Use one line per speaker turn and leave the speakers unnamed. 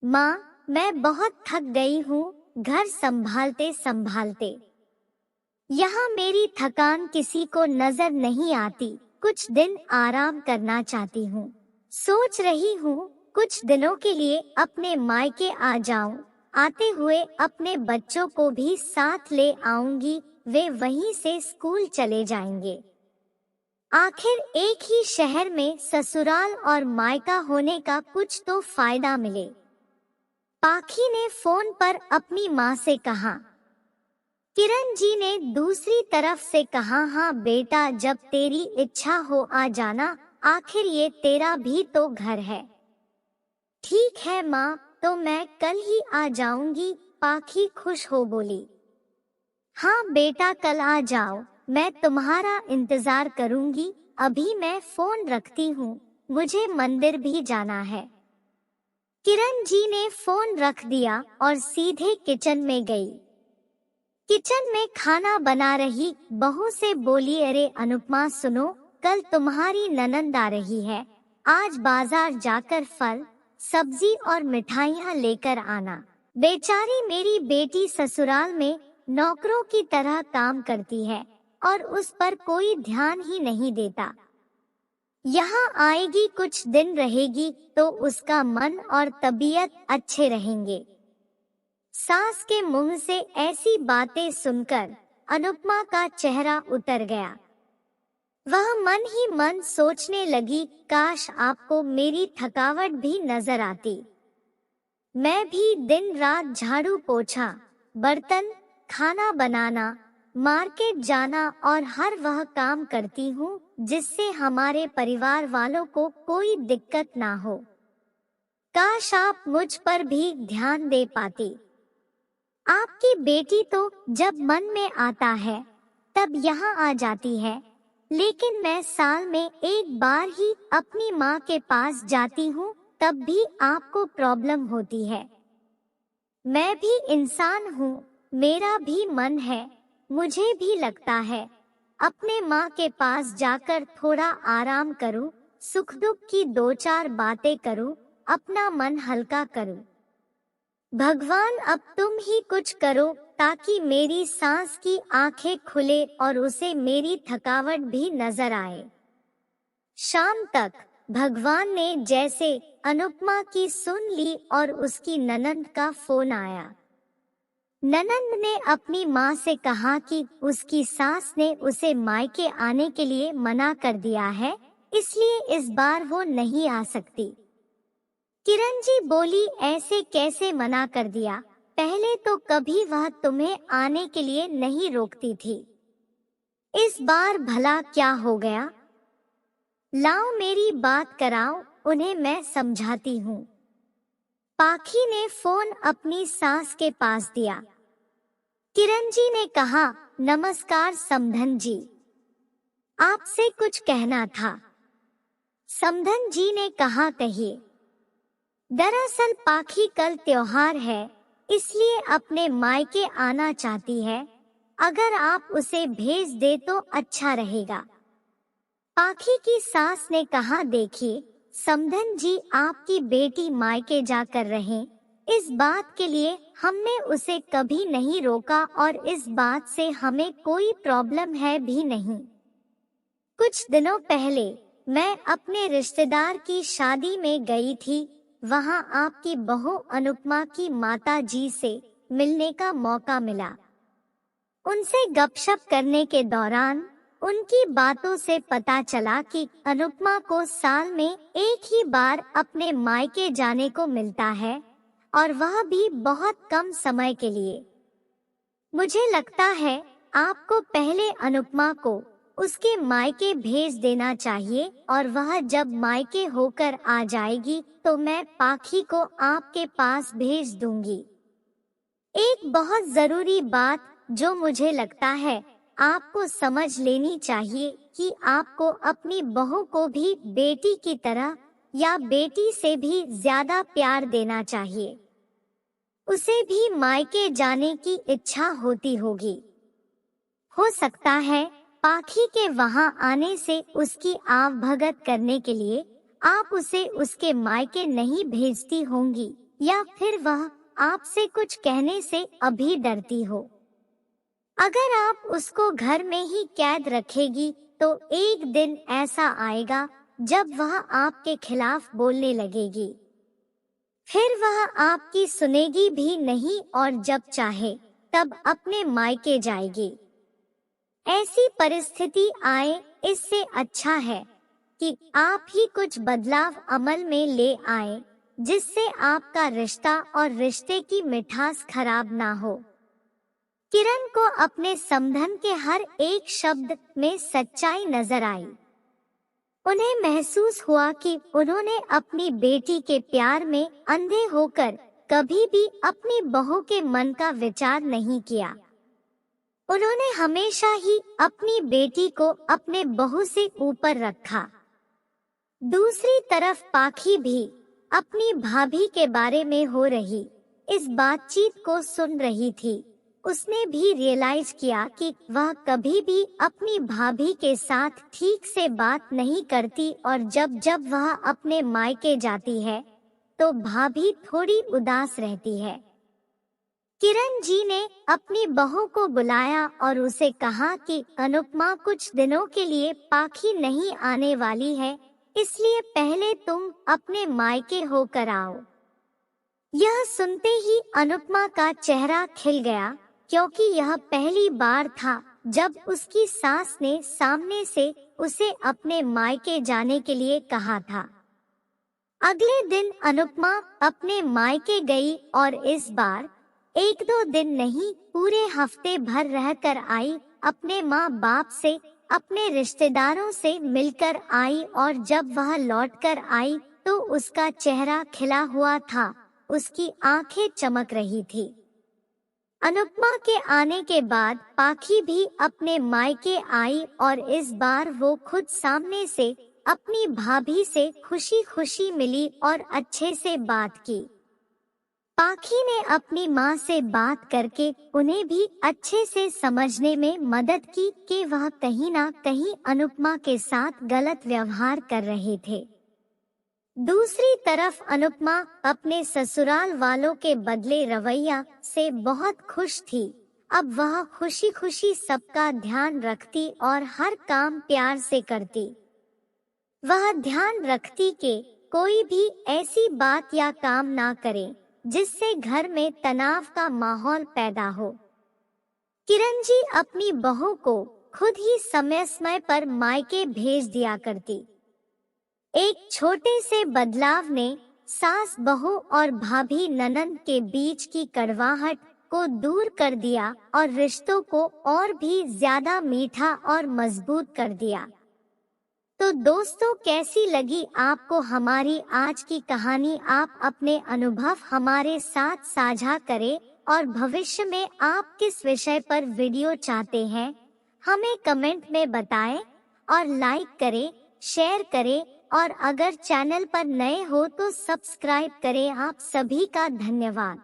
माँ, मैं बहुत थक गई हूँ घर संभालते संभालते। यहाँ मेरी थकान किसी को नजर नहीं आती। कुछ दिन आराम करना चाहती हूँ। सोच रही हूँ कुछ दिनों के लिए अपने मायके आ जाऊं। आते हुए अपने बच्चों को भी साथ ले आऊंगी, वे वहीं से स्कूल चले जाएंगे। आखिर एक ही शहर में ससुराल और मायका होने का कुछ तो फायदा मिले। पाखी ने फोन पर अपनी माँ से कहा। किरण जी ने दूसरी तरफ से कहा, हाँ बेटा, जब तेरी इच्छा हो आ जाना, आखिर ये तेरा भी तो घर है। ठीक है माँ, तो मैं कल ही आ जाऊंगी, पाखी खुश हो बोली। हाँ बेटा, कल आ जाओ, मैं तुम्हारा इंतजार करूंगी। अभी मैं फोन रखती हूँ, मुझे मंदिर भी जाना है। किरण जी ने फोन रख दिया और सीधे किचन में गई। किचन में खाना बना रही बहू से बोली, अरे अनुपमा सुनो, कल तुम्हारी ननंद आ रही है। आज बाजार जाकर फल, सब्जी और मिठाइयाँ लेकर आना। बेचारी मेरी बेटी ससुराल में नौकरों की तरह काम करती है और उस पर कोई ध्यान ही नहीं देता। यहाँ आएगी, कुछ दिन रहेगी तो उसका मन और तबीयत अच्छे रहेंगे। सास के मुंह से ऐसी बातें सुनकर अनुपमा का चेहरा उतर गया। वह मन ही मन सोचने लगी, काश आपको मेरी थकावट भी नजर आती। मैं भी दिन रात झाड़ू पोछा, बर्तन, खाना बनाना, मार्केट जाना और हर वह काम करती हूँ जिससे हमारे परिवार वालों को कोई दिक्कत ना हो। काश आप मुझ पर भी ध्यान दे पाती। आपकी बेटी तो जब मन में आता है तब यहाँ आ जाती है, लेकिन मैं साल में एक बार ही अपनी माँ के पास जाती हूँ, तब भी आपको प्रॉब्लम होती है। मैं भी इंसान हूँ, मेरा भी मन है, मुझे भी लगता है अपने माँ के पास जाकर थोड़ा आराम करूँ, सुख दुख की दो चार बातें करूँ, अपना मन हल्का करूँ। भगवान, अब तुम ही कुछ करो ताकि मेरी सांस की आंखें खुले और उसे मेरी थकावट भी नजर आए। शाम तक भगवान ने जैसे अनुपमा की सुन ली और उसकी ननंद का फोन आया। ननंद ने अपनी माँ से कहा कि उसकी सास ने उसे मायके आने के लिए मना कर दिया है, इसलिए इस बार वो नहीं आ सकती। किरण जी बोली, ऐसे कैसे मना कर दिया? पहले तो कभी वह तुम्हें आने के लिए नहीं रोकती थी, इस बार भला क्या हो गया? लाओ मेरी बात कराओ, उन्हें मैं समझाती हूँ। पाखी ने फोन अपनी सास के पास दिया। किरण जी ने कहा, नमस्कार समधन जी, आपसे कुछ कहना था। समधन जी ने कहा, कहिए। दरअसल पाखी कल त्योहार है, इसलिए अपने मायके आना चाहती है, अगर आप उसे भेज दे तो अच्छा रहेगा। पाखी की सास ने कहा, देखिए समधन जी, आपकी बेटी मायके जाकर रहे, इस बात के लिए हमने उसे कभी नहीं रोका और इस बात से हमें कोई प्रॉब्लम है भी नहीं। कुछ दिनों पहले मैं अपने रिश्तेदार की शादी में गई थी, वहां आपकी बहू अनुपमा की माता जी से मिलने का मौका मिला। उनसे गपशप करने के दौरान उनकी बातों से पता चला कि अनुपमा को साल में एक ही बार अपने मायके जाने को मिलता है और वह भी बहुत कम समय के लिए। मुझे लगता है आपको पहले अनुपमा को उसके मायके भेज देना चाहिए और वह जब मायके होकर आ जाएगी तो मैं पाखी को आपके पास भेज दूंगी। एक बहुत जरूरी बात जो मुझे लगता है आपको समझ लेनी चाहिए कि आपको अपनी बहू को भी बेटी की तरह या बेटी से भी ज्यादा प्यार देना चाहिए। उसे भी मायके जाने की इच्छा होती होगी। हो सकता है पाखी के वहां आने से उसकी आव भगत करने के लिए आप उसे उसके मायके नहीं भेजती होंगी, या फिर वह आपसे कुछ कहने से अभी डरती हो। अगर आप उसको घर में ही कैद रखेगी तो एक दिन ऐसा आएगा जब वह आपके खिलाफ बोलने लगेगी। फिर वह आपकी सुनेगी भी नहीं और जब चाहे तब अपने मायके जाएगी। ऐसी परिस्थिति आए इससे अच्छा है कि आप ही कुछ बदलाव अमल में ले आए, जिससे आपका रिश्ता और रिश्ते की मिठास खराब ना हो। किरण को अपने समधन के हर एक शब्द में सच्चाई नजर आई। उन्हें महसूस हुआ कि उन्होंने अपनी बेटी के प्यार में अंधे होकर कभी भी अपनी बहू के मन का विचार नहीं किया। उन्होंने हमेशा ही अपनी बेटी को अपने बहू से ऊपर रखा। दूसरी तरफ पाखी भी अपनी भाभी के बारे में हो रही इस बातचीत को सुन रही थी। उसने भी रियलाइज किया कि वह कभी भी अपनी भाभी के साथ ठीक से बात नहीं करती और जब जब वह अपने मायके जाती है तो भाभी थोड़ी उदास रहती है। किरण जी ने अपनी बहू को बुलाया और उसे कहा कि अनुपमा कुछ दिनों के लिए पाखी नहीं आने वाली है, इसलिए पहले तुम अपने मायके होकर आओ। यह सुनते ही अनुपमा का चेहरा खिल गया, क्योंकि यह पहली बार था जब उसकी सास ने सामने से उसे अपने मायके जाने के लिए कहा था। अगले दिन अनुपमा अपने मायके गई और इस बार एक दो दिन नहीं पूरे हफ्ते भर रहकर आई। अपने माँ बाप से, अपने रिश्तेदारों से मिलकर आई और जब वह लौटकर आई तो उसका चेहरा खिला हुआ था, उसकी आंखें चमक रही थी। अनुपमा के आने के बाद पाखी भी अपने मायके आई और इस बार वो खुद सामने से अपनी भाभी से खुशी खुशी मिली और अच्छे से बात की। पाखी ने अपनी माँ से बात करके उन्हें भी अच्छे से समझने में मदद की कि वह कहीं ना कहीं अनुपमा के साथ गलत व्यवहार कर रहे थे। दूसरी तरफ अनुपमा अपने ससुराल वालों के बदले रवैया से बहुत खुश थी। अब वह खुशी खुशी सबका ध्यान रखती और हर काम प्यार से करती। वह ध्यान रखती कि कोई भी ऐसी बात या काम ना करे जिससे घर में तनाव का माहौल पैदा हो। किरण जी अपनी बहू को खुद ही समय समय पर मायके भेज दिया करती। एक छोटे से बदलाव ने सास बहू और भाभी ननंद के बीच की कड़वाहट को दूर कर दिया और रिश्तों को और भी ज्यादा मीठा और मजबूत कर दिया। तो दोस्तों, कैसी लगी आपको हमारी आज की कहानी? आप अपने अनुभव हमारे साथ साझा करें और भविष्य में आप किस विषय पर वीडियो चाहते हैं हमें कमेंट में बताएं और लाइक करें, शेयर करें और अगर चैनल पर नए हो तो सब्सक्राइब करें। आप सभी का धन्यवाद।